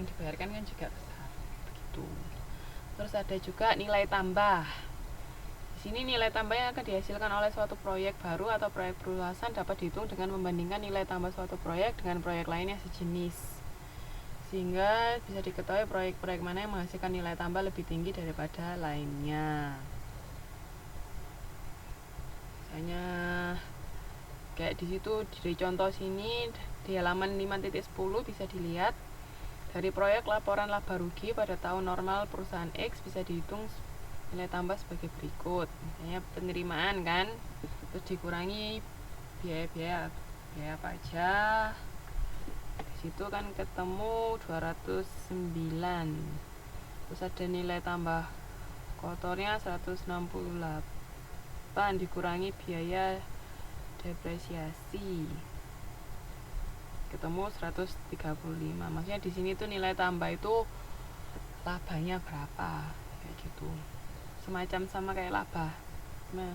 yang dibayarkan kan juga besar begitu. Terus ada juga nilai tambah. Di sini nilai tambah yang akan dihasilkan oleh suatu proyek baru atau proyek perluasan dapat dihitung dengan membandingkan nilai tambah suatu proyek dengan proyek lain yang sejenis, sehingga bisa diketahui proyek-proyek mana yang menghasilkan nilai tambah lebih tinggi daripada lainnya. Misalnya kayak di situ di contoh sini di halaman 5.10 bisa dilihat dari proyek laporan laba rugi pada tahun normal perusahaan X bisa dihitung nilai tambah sebagai berikut. Misalnya penerimaan kan, terus dikurangi biaya pajak. Di situ kan ketemu 209. Terus ada nilai tambah kotornya 168 dikurangi biaya depresiasi ketemu 135. Maksudnya di sini tuh nilai tambah itu labanya berapa kayak gitu, semacam sama kayak laba. Nah,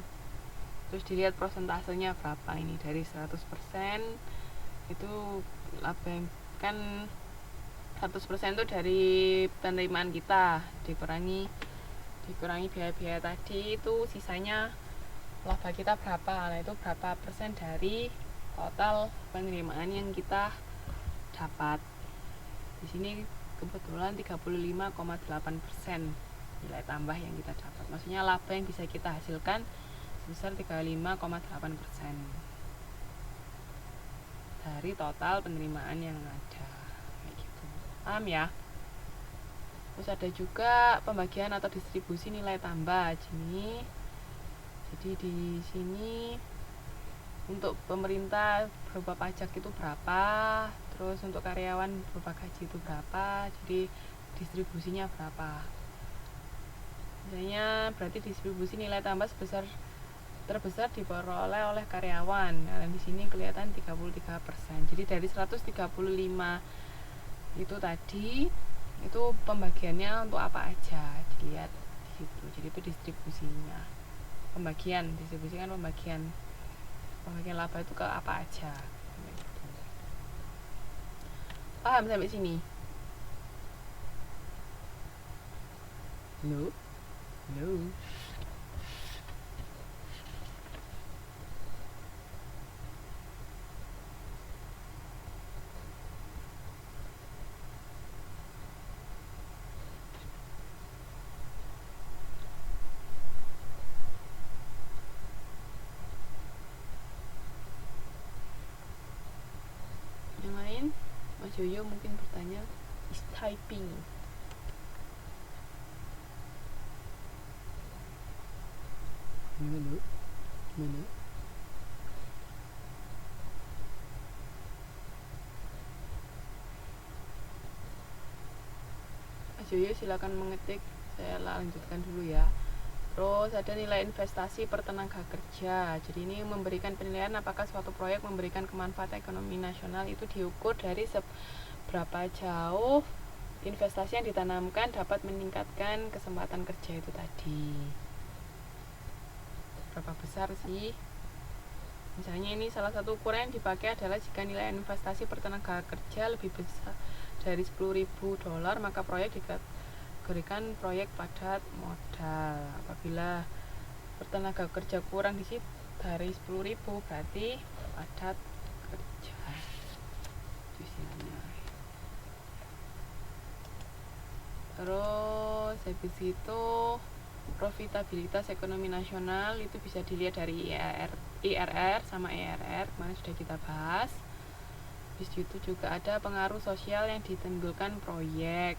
terus dilihat prosentasenya berapa. Ini dari 100% itu laba yang kan 100% itu dari penerimaan kita dikurangi biaya-biaya tadi, itu sisanya laba kita berapa. Nah, itu berapa persen dari total penerimaan yang kita dapat. Di sini kebetulan 35,8% nilai tambah yang kita dapat. Maksudnya laba yang bisa kita hasilkan sebesar 35,8% dari total penerimaan yang ada. Kayak gitu. Paham ya? Terus ada juga pembagian atau distribusi nilai tambah. Jadi di sini untuk pemerintah berupa pajak itu berapa, terus untuk karyawan berupa gaji itu berapa, jadi distribusinya berapa. Misalnya berarti distribusi nilai tambah terbesar diperoleh oleh karyawan. Nah, di sini kelihatan 33%. Jadi dari 135 itu tadi itu pembagiannya untuk apa aja dilihat di situ. Jadi itu distribusinya. Distribusi kan pembagian laba itu ke apa aja. Paham sampai sini? Halo? Yang lain? Mas Yoyo mungkin bertanya, is typing. Gimana? Mas Yoyo silakan mengetik, saya lanjutkan dulu ya. Terus ada nilai investasi per tenaga kerja. Jadi ini memberikan penilaian apakah suatu proyek memberikan kemanfaatan ekonomi nasional, itu diukur dari seberapa jauh investasi yang ditanamkan dapat meningkatkan kesempatan kerja itu tadi. Berapa besar sih? Misalnya ini salah satu ukuran yang dipakai adalah jika nilai investasi per tenaga kerja lebih besar dari $10.000, maka proyek dikategorikan proyek padat modal. Apabila per tenaga kerja kurang di situ dari 10.000 berarti padat kerja. Terus habis itu profitabilitas ekonomi nasional itu bisa dilihat dari IRR sama ERR, kemarin sudah kita bahas. Di situ juga ada pengaruh sosial yang ditimbulkan proyek.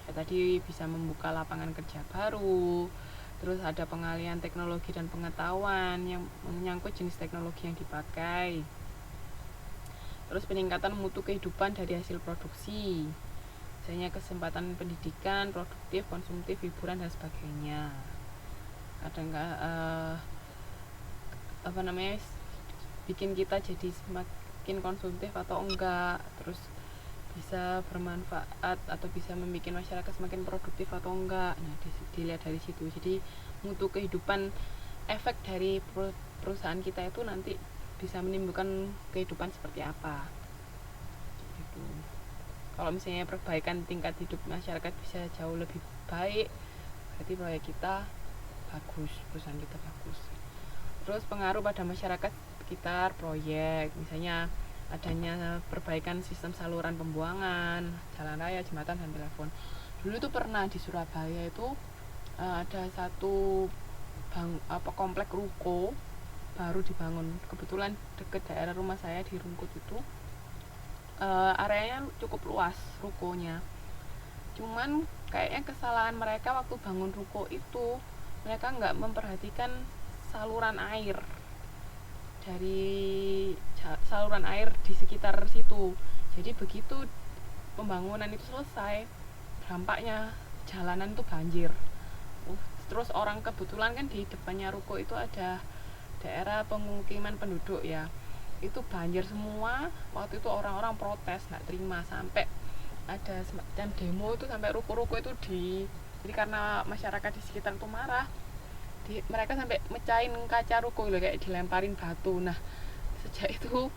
Ya, tadi bisa membuka lapangan kerja baru. Terus ada pengalihan teknologi dan pengetahuan yang menyangkut jenis teknologi yang dipakai. Terus peningkatan mutu kehidupan dari hasil produksi. Misalnya kesempatan pendidikan, produktif, konsumtif, hiburan dan sebagainya. Kadang bikin kita jadi semakin konsumtif atau enggak, terus bisa bermanfaat atau bisa membuat masyarakat semakin produktif atau enggak. Nah, dilihat dari situ. Jadi mutu kehidupan, efek dari perusahaan kita itu nanti bisa menimbulkan kehidupan seperti apa gitu. Kalau misalnya perbaikan tingkat hidup masyarakat bisa jauh lebih baik, berarti proyek kita bagus, perusahaan kita bagus. Terus pengaruh pada masyarakat sekitar proyek, misalnya adanya perbaikan sistem saluran pembuangan, jalan raya, jembatan, dan telepon. Dulu itu pernah di Surabaya itu ada satu komplek ruko baru dibangun, kebetulan deket daerah rumah saya di Rungkut itu. Areanya cukup luas rukonya, cuman kayaknya kesalahan mereka waktu bangun ruko itu, mereka nggak memperhatikan saluran air di sekitar situ. Jadi begitu pembangunan itu selesai, dampaknya jalanan itu banjir. Terus orang, kebetulan kan di depannya ruko itu ada daerah pemukiman penduduk ya, itu banjir semua. Waktu itu orang-orang protes, nggak terima, sampai ada semacam demo itu sampai ruko-ruko itu jadi karena masyarakat di sekitar itu marah, mereka sampai mecahin kaca ruko gitu, kayak dilemparin batu. Nah, sejak itu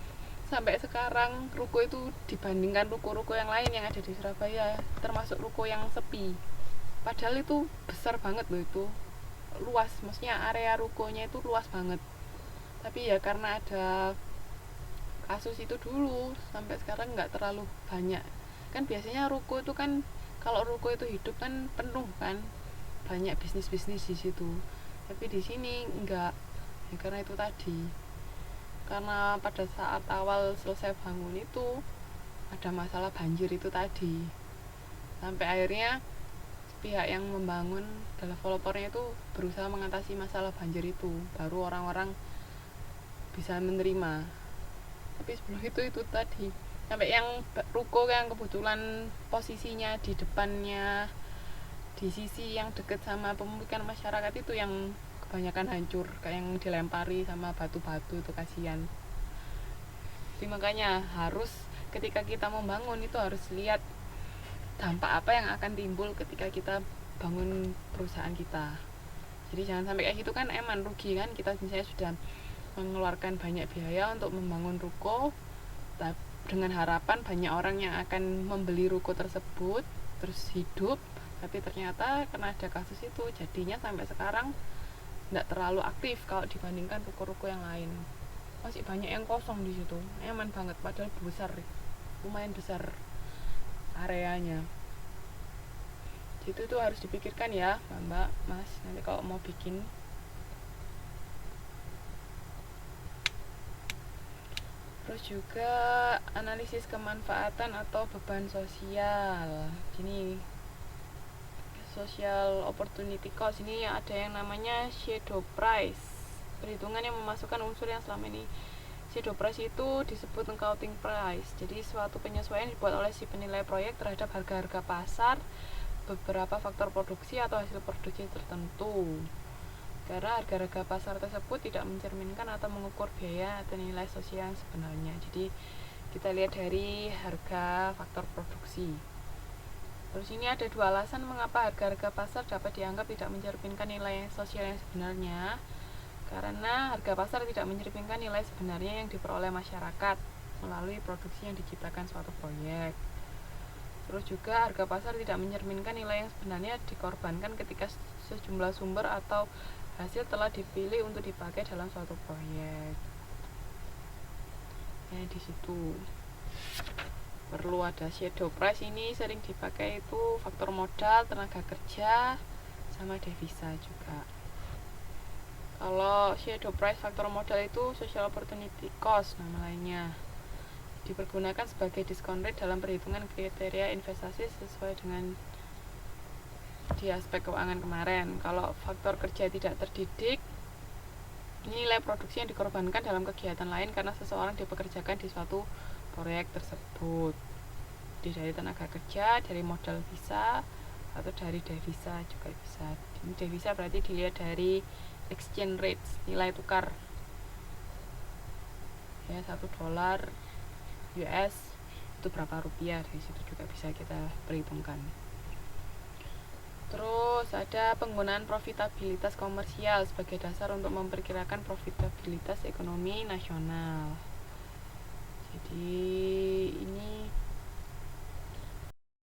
sampai sekarang ruko itu dibandingkan ruko-ruko yang lain yang ada di Surabaya termasuk ruko yang sepi, padahal itu besar banget loh, itu luas, maksudnya area rukonya itu luas banget. Tapi ya karena ada kasus itu dulu, sampai sekarang nggak terlalu banyak. Kan biasanya ruko itu kan, kalau ruko itu hidup kan penuh kan, banyak bisnis-bisnis di situ. Tapi di sini enggak, ya karena itu tadi, karena pada saat awal selesai bangun itu ada masalah banjir itu tadi, sampai akhirnya pihak yang membangun, developernya itu berusaha mengatasi masalah banjir itu, baru orang-orang bisa menerima. Tapi sebelum itu tadi, sampai yang ruko yang kebetulan posisinya di depannya, di sisi yang deket sama pemukiman masyarakat itu, yang kebanyakan hancur, kayak yang dilempari sama batu-batu, itu kasihan. Jadi makanya harus, ketika kita membangun itu harus lihat dampak apa yang akan timbul ketika kita bangun perusahaan kita. Jadi jangan sampai kayak gitu kan, emang rugi kan, kita misalnya sudah mengeluarkan banyak biaya untuk membangun ruko dengan harapan banyak orang yang akan membeli ruko tersebut terus hidup, tapi ternyata karena ada kasus itu jadinya sampai sekarang tidak terlalu aktif kalau dibandingkan ruko-ruko yang lain. Masih banyak yang kosong di situ, aman banget, padahal besar, lumayan besar areanya. Itu tuh harus dipikirkan ya Mbak, Mas, nanti kalau mau bikin. Terus juga analisis kemanfaatan atau beban sosial. Ini social opportunity cost, ini ada yang namanya shadow price, perhitungan yang memasukkan unsur yang selama ini. Shadow price itu disebut accounting price, jadi suatu penyesuaian dibuat oleh si penilai proyek terhadap harga-harga pasar, beberapa faktor produksi atau hasil produksi tertentu. Karena harga-harga pasar tersebut tidak mencerminkan atau mengukur biaya atau nilai sosial yang sebenarnya. Jadi kita lihat dari harga faktor produksi. Terus ini ada dua alasan mengapa harga-harga pasar dapat dianggap tidak mencerminkan nilai sosial yang sebenarnya. Karena harga pasar tidak mencerminkan nilai sebenarnya yang diperoleh masyarakat melalui produksi yang diciptakan suatu proyek. Terus juga harga pasar tidak mencerminkan nilai yang sebenarnya dikorbankan ketika sejumlah sumber atau hasil telah dipilih untuk dipakai dalam suatu proyek. Di situ perlu ada shadow price. Ini sering dipakai itu faktor modal, tenaga kerja, sama devisa juga. Kalau shadow price faktor modal itu social opportunity cost nama lainnya, dipergunakan sebagai discount rate dalam perhitungan kriteria investasi sesuai dengan di aspek keuangan kemarin. Kalau faktor kerja tidak terdidik, ini nilai produksi yang dikorbankan dalam kegiatan lain karena seseorang dipekerjakan di suatu proyek tersebut. Jadi dari tenaga kerja, dari modal bisa, atau dari devisa juga bisa. Ini devisa berarti dilihat dari exchange rate, nilai tukar. Ya, $1 US itu berapa rupiah, dari situ juga bisa kita perhitungkan. Terus ada penggunaan profitabilitas komersial sebagai dasar untuk memperkirakan profitabilitas ekonomi nasional. Jadi ini